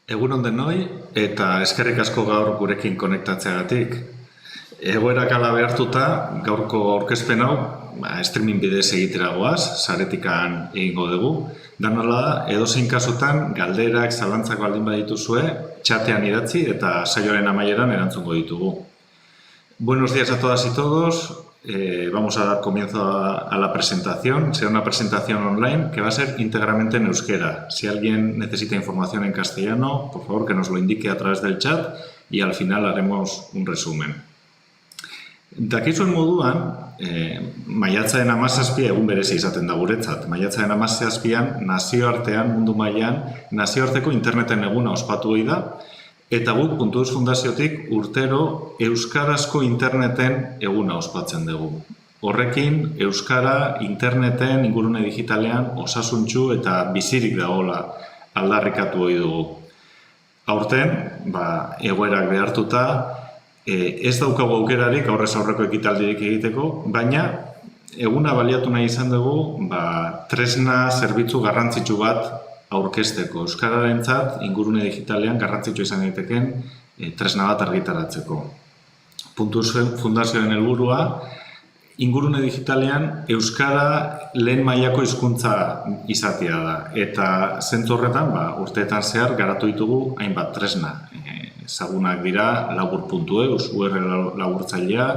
Egun on denoi eta eskerrik asko gaur gurekin konektatzeagatik. Egoerak hala behartuta, gaurko aurkezpen hau streaming bidez egitera goaz, saretikan egingo dugu. Danola, edozein kasutan, galderak, zalantzak baldin badituzue, txatean idatzi eta saioaren amaieran erantzungo ditugu. Buenos días a todas y todos. Vamos a dar comienzo a la presentación. Será una presentación online que va a ser íntegramente en euskera. Si alguien necesita información en castellano, por favor que nos lo indique a través del chat y al final haremos un resumen. Dakizuen moduan, maiatzaren 17 egun berezi izaten da guretzat. Maiatzaren 17an nazioartean, mundu mailan, nazioarteko interneten eguna ospatu da. Eta guk Puntu Eus Fundaziotik urtero euskarazko interneten eguna ospatzen dugu. Horrekin, euskara interneten, ingurune digitalean, osasuntsu eta bizirik dagoela aldarrikatu ohi dugu. Aurten, egoerak behartuta, ez daukagu aukerarik aurrez aurreko ekitaldirik egiteko, baina eguna baliatu nahi izan dugu tresna zerbitzu garrantzitsu bat aurkezteko. Euskararentzat ingurune digitalean garrantzitsu izan daiteken tresna bat argitaratzeko. Puntu Eus Fundazioaren helburua ingurune digitalean euskara lehen mailako hizkuntza izatea da. Eta zentzu horretan, urteetan zehar garatu ditugu hainbat tresna. Ezagunak dira labur.eus, URL laburtzailea,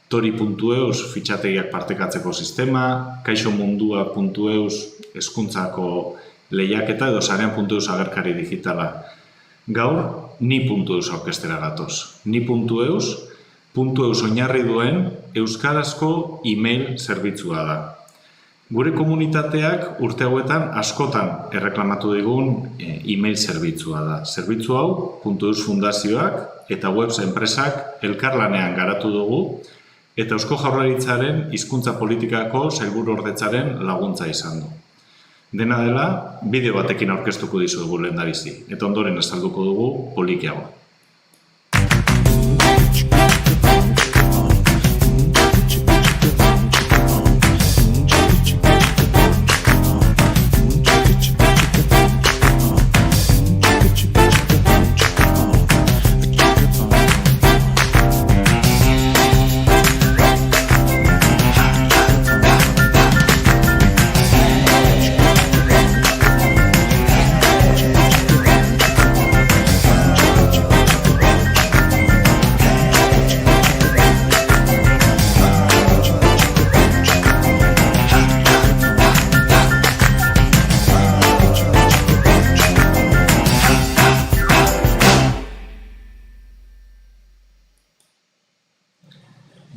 tori.eus, fitxategiak partekatzeko sistema, kaixomundua.eus, hezkuntzako lehiaketa edo sarean.eus agerkari digitala. Gaur, ni.eus aurkeztera gatoz. Ni.eus, .eus oinarri duen euskarazko email zerbitzua da. Gure komunitateak urte hauetan askotan erreklamatu digun email zerbitzua da. Zerbitzu hau, Puntu Eus Fundazioak eta webs enpresak elkarlanean garatu dugu eta Eusko Jaurlaritzaren hizkuntza politikako sailburuordetzaren laguntza izan du. Dena dela, bideo batekin aurkeztuko dizuegu lehendabizi, eta ondoren azalduko dugu polikiago.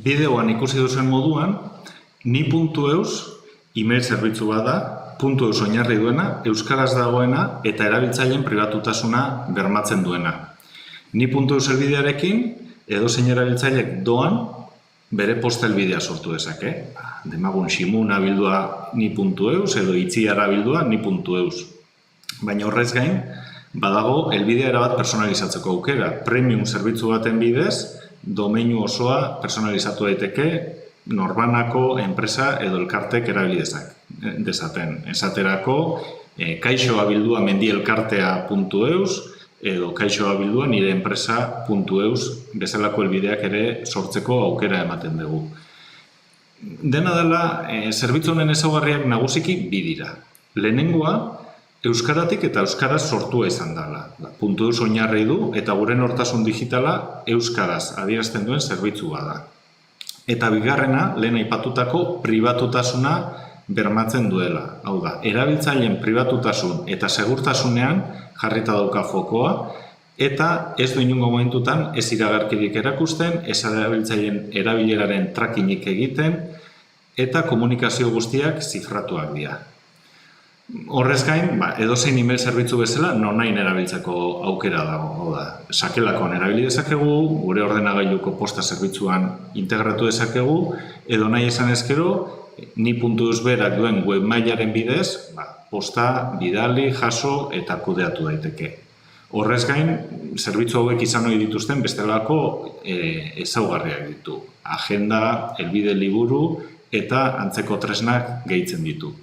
Bideoan ikusi duzuen moduan, ni.eus email zerbitzu bat da, .eus oinarri duena, euskaraz dagoena eta erabiltzaileen pribatutasuna bermatzen duena. Ni.eus helbidearekin, edozein erabiltzailek doan bere posta helbidea sortu dezake. Demagun ximuna bildua ni.eus edo itziara bildua ni.eus. Baina horrez gain, badago helbidea erabat personalizatzeko aukera. Premium zerbitzu baten bidez, domeinu osoa personalizatu daiteke norbanako enpresa edo elkartek erabili dezaten. Esaterako, kaixo abildua mendielkartea.eus edo kaixo abildua nire enpresa.eus bezalako helbideak ere sortzeko aukera ematen dugu. Dena dela, zerbitzu honen ezaugarriak nagusiki bi dira. Lehenengoa, euskaratik eta euskaraz sortua izan dela. Puntu Eus oinarri du eta gure nortasun digitala euskaraz adierazten duen zerbitzua da. Eta bigarrena, lehen aipatutako pribatutasuna bermatzen duela. Hau da, erabiltzaileen pribatutasun eta segurtasunean jarrita dauka fokoa eta ez du inongo momentutan ez iragarkirik erakusten, ez erabiltzaileen erabileraren trackinik egiten eta komunikazio guztiak zifratuak dira. Horrez gain, edozein email zerbitzu bezala nonain erabiltzeko aukera dago. Sakelakon erabili dezakegu, gure ordenagailuko posta zerbitzuan integratu dezakegu, edo nahi esan ezkero, ni.eus berak duen webmailaren bidez, posta bidali, jaso eta kudeatu daiteke. Horrez gain, zerbitzu hauek izan ohi dituzten bestelako ezaugarriak ditu. Agenda, helbide liburu eta antzeko tresnak gehitzen ditu.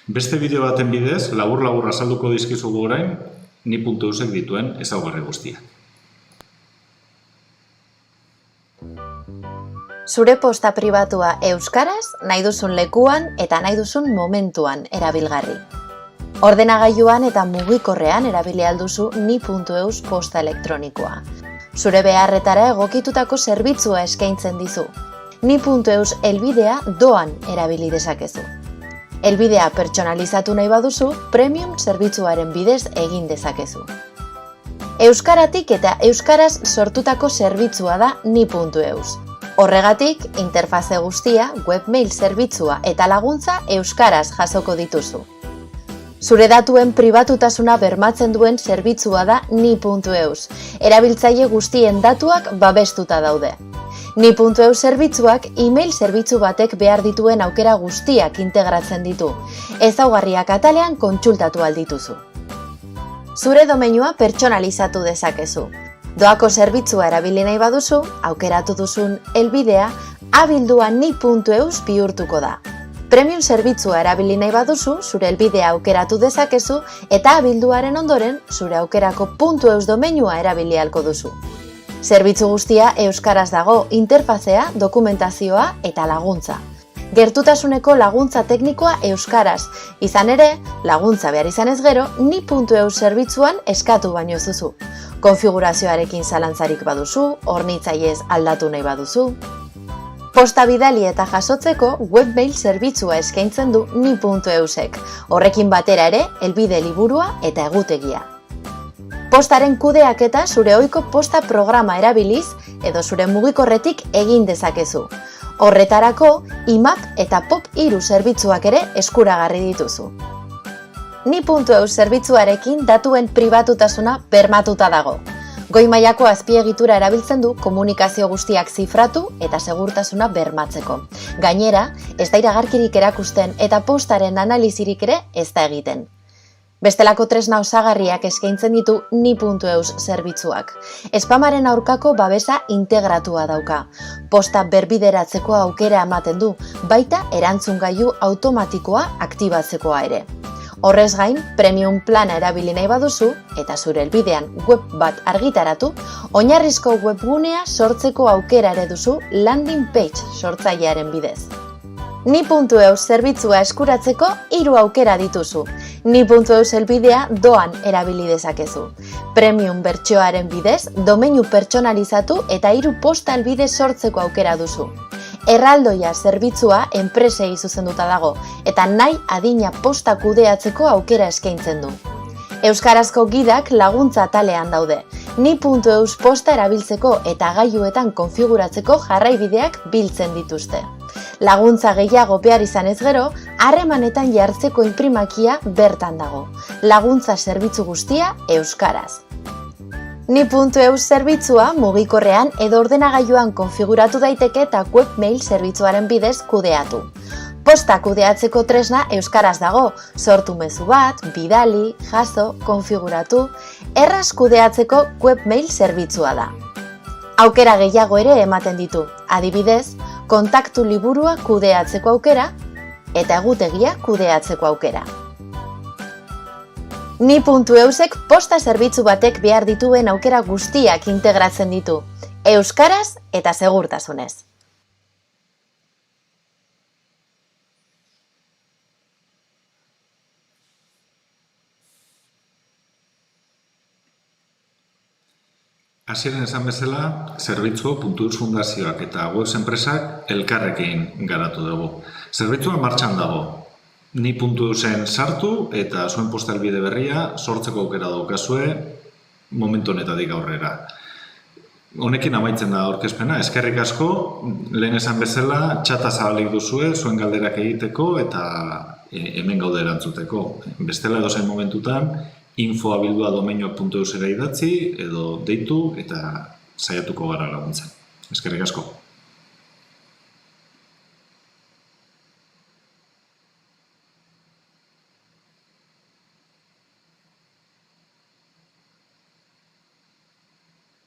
Beste bideo baten bidez, labur-labur azalduko dizkizugu orain, ni.eusek dituen ezaugarri guztiak. Zure posta pribatua euskaraz, nahi duzun lekuan eta nahi duzun momentuan erabilgarri. Ordenagailuan eta mugikorrean erabili alduzu ni.eus posta elektronikoa. Zure beharretara egokitutako zerbitzua eskaintzen dizu. Ni.eus helbidea doan erabili dezakezu. Helbidea pertsonalizatu nahi baduzu, premium zerbitzuaren bidez egin dezakezu. Euskaratik eta euskaraz sortutako zerbitzua da ni.eus. Horregatik, interfaze guztia, webmail zerbitzua eta laguntza euskaraz jasoko dituzu. Zure datuen pribatutasuna bermatzen duen zerbitzua da ni.eus. Erabiltzaile guztien datuak babestuta daude. Ni.eus zerbitzuak e-mail zerbitzu batek behar dituen aukera guztiak integratzen ditu. Ezaugarriak atalean kontsultatu aldituzu. Zure domeinua pertsonalizatu dezakezu. Doako zerbitzua erabili nahi baduzu, aukeratu duzun helbidea abildua ni.eus bihurtuko da. Premium zerbitzua erabili nahi baduzu, zure helbidea aukeratu dezakezu eta abilduaren ondoren zure aukerako .eus domeinua erabili ahalko duzu. Zerbitzu guztia euskaraz dago, interfazea, dokumentazioa eta laguntza. Gertutasuneko laguntza teknikoa euskaraz, izan ere, laguntza behar izanez gero, ni.eus zerbitzuan eskatu baino ez duzu. Konfigurazioarekin zalantzarik baduzu, hornitzaiez aldatu nahi baduzu. Posta bidali eta jasotzeko webmail zerbitzua eskaintzen du ni.eusek. Horrekin batera ere, helbide liburua eta egutegia. Postaren kudeaketa zure ohiko posta programa erabiliz edo zure mugikorretik egin dezakezu. Horretarako, IMAP eta POP3 zerbitzuak ere eskuragarri dituzu. Ni.eus zerbitzuarekin datuen pribatutasuna bermatuta dago. Goi mailako azpiegitura erabiltzen du komunikazio guztiak zifratu eta segurtasuna bermatzeko. Gainera, ez da iragarkirik erakusten eta postaren analizirik ere ez da egiten. Bestelako tresna osagarriak eskaintzen ditu ni.eus zerbitzuak. Spamaren aurkako babesa integratua dauka. Posta berbideratzeko aukera ematen du, baita erantzungailu automatikoa aktibatzekoa ere. Horrez gain, premium plana erabili nahi baduzu eta zure helbidean web bat argitaratu, oinarrizko webgunea sortzeko aukera ere duzu landing page sortzailearen bidez. Ni.eus zerbitzua eskuratzeko 3 aukera dituzu. Ni.eus helbidea doan erabili dezakezu. Premium bertsioaren bidez, domeinu pertsonalizatu eta 3 posta helbide sortzeko aukera duzu. Erraldoia zerbitzua enpresei zuzenduta dago eta nahi adina posta kudeatzeko aukera eskaintzen du. Euskarazko gidak laguntza atalean daude. Ni.eus posta erabiltzeko eta gailuetan konfiguratzeko jarraibideak biltzen dituzte. Laguntza gehiago behar izanez gero, harremanetan jartzeko inprimakia bertan dago. Laguntza zerbitzu guztia euskaraz. Ni.eus zerbitzua mugikorrean edo ordenagailuan konfiguratu daiteke eta webmail zerbitzuaren bidez kudeatu. Posta kudeatzeko tresna euskaraz dago, sortu mezu bat, bidali, jaso, konfiguratu, erraz kudeatzeko webmail zerbitzua da. Aukera gehiago ere ematen ditu, adibidez, kontaktu liburua kudeatzeko aukera eta egutegia kudeatzeko aukera. Ni.eusek posta zerbitzu batek behar dituen aukera guztiak integratzen ditu, euskaraz eta segurtasunez. Hasieran esan bezala, zerbitzu .eus fundazioak eta webs enpresak elkarrekin garatu dugu. Zerbitzua martxan dago. Ni.eusen sartu eta zuen posta helbide berria sortzeko aukera daukazue momentu honetatik aurrera. Honekin amaitzen da aurkezpena, eskerrik asko, lehen esan bezala, txata zabalik duzue, zuen galderak egiteko eta hemen gaude erantzuteko. Bestela edozein momentutan, info@domeinu.eusera idatzi edo deitu eta saiatuko gara laguntzen. Eskerrik asko.